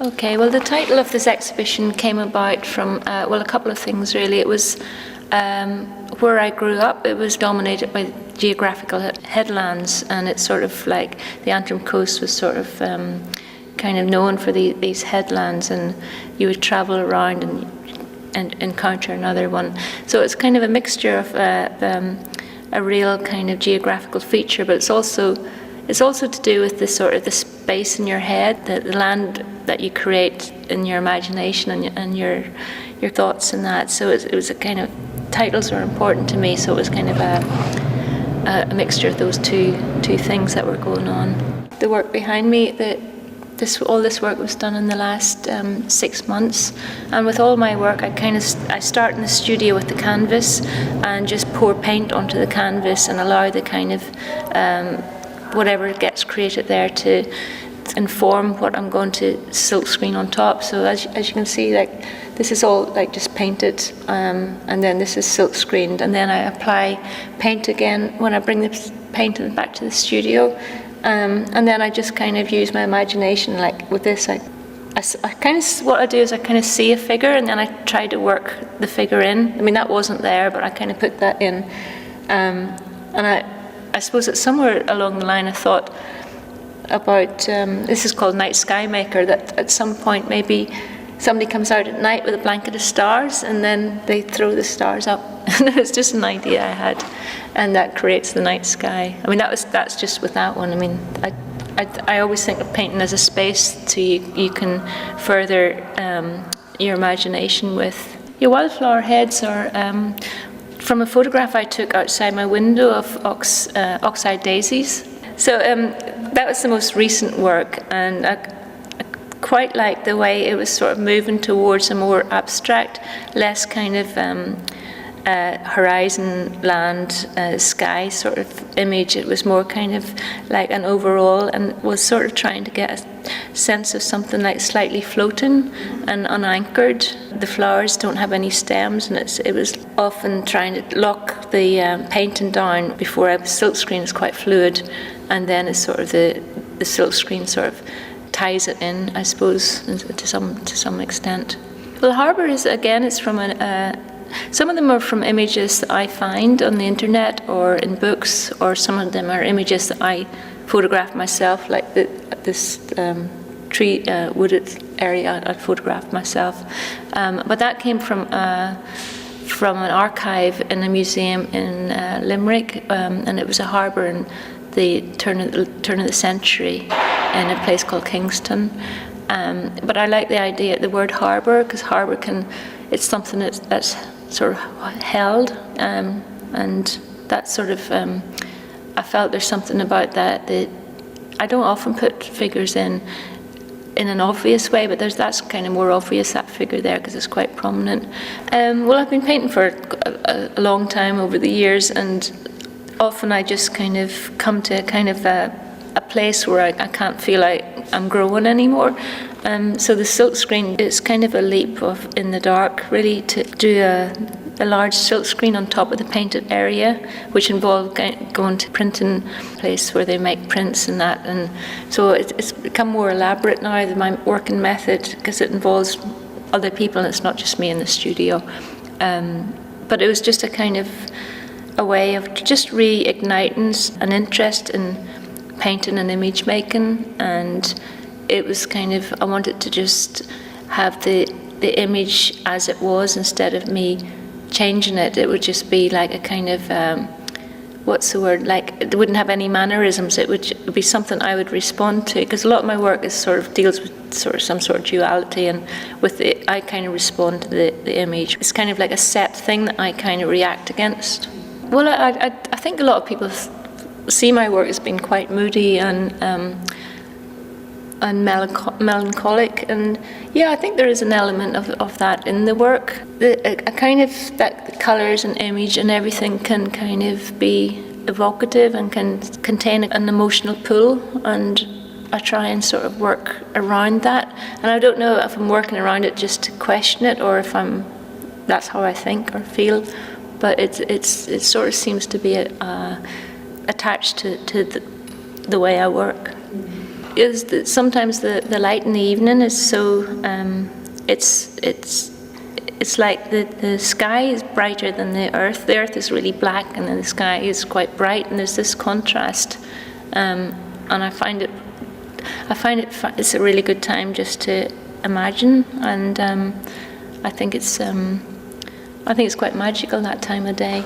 Okay, well, the title of this exhibition came about from, a couple of things really. It was where I grew up. It was dominated by geographical headlands, and it's sort of like the Antrim coast was sort of kind of known for these headlands, and you would travel around and encounter another one. So it's kind of a mixture of a real kind of geographical feature, but it's also to do with the sort of the space in your head, the land that you create in your imagination and your thoughts and that. So it was a kind of, titles were important to me, so it was kind of a mixture of those two things that were going on. The work behind me, all this work was done in the last 6 months, and with all my work I start in the studio with the canvas and just pour paint onto the canvas and allow the kind of whatever gets created there to inform what I'm going to silkscreen on top. So as you can see, like, this is all like just painted, and then this is silkscreened, and then I apply paint again when I bring the paint back to the studio, and then I just kind of use my imagination. Like with this, I kind of, what I do is I kind of see a figure, and then I try to work the figure in. I mean, that wasn't there, but I kind of put that in, and I suppose that somewhere along the line I thought about, this is called Night Sky Maker, that at some point maybe somebody comes out at night with a blanket of stars and then they throw the stars up. And it was just an idea I had, and that creates the night sky. I mean, that's just with that one. I mean, I always think of painting as a space to you can further your imagination with. Your wildflower heads are from a photograph I took outside my window of oxeye daisies. So that was the most recent work, and I quite liked the way it was sort of moving towards a more abstract, less kind of horizon, land, sky sort of image. It was more kind of like an overall, and was sort of trying to get a sense of something like slightly floating and unanchored. The flowers don't have any stems, and it was often trying to lock the painting down before I silkscreen. It's quite fluid, and then it's sort of the silkscreen sort of ties it in, I suppose, to some extent. Well, the harbour is, again, it's from some of them are from images that I find on the internet or in books, or some of them are images that I photographed myself, like this tree wooded area I photographed myself. But that came from an archive in a museum in Limerick, and it was a harbour in the turn of the century in a place called Kingston. But I like the idea, the word harbour, because harbour it's something that's sort of held, and that sort of, I felt there's something about that I don't often put figures in an obvious way, but that's kind of more obvious, that figure there, because it's quite prominent. Well, I've been painting for a long time over the years, and often I just kind of come to kind of a place where I can't feel like I'm growing anymore. So the silkscreen is kind of a leap in the dark, really, to do a large silkscreen on top of the painted area, which involved going to printing place where they make prints and that. And so it's become more elaborate now, my working method, because it involves other people and it's not just me in the studio. But it was just a kind of a way of just reigniting an interest in painting and image making, and it was kind of, I wanted to just have the image as it was instead of me changing it. It would just be like a kind of like, it wouldn't have any mannerisms. It would be something I would respond to, because a lot of my work deals with sort of some sort of duality, and with it I kind of respond to the image. It's kind of like a set thing that I kind of react against. Well, I think a lot of people see my work as being quite moody and melancholic, and yeah, I think there is an element of that in the work. A kind of that the colours and image and everything can kind of be evocative and can contain an emotional pull, and I try and sort of work around that. And I don't know if I'm working around it just to question it, or if that's how I think or feel. But it sort of seems to be attached to the way I work. is that sometimes the light in the evening is so it's like the sky is brighter than the earth. The earth is really black, and then the sky is quite bright, and there's this contrast. And I find it's a really good time just to imagine, and I think it's quite magical that time of day.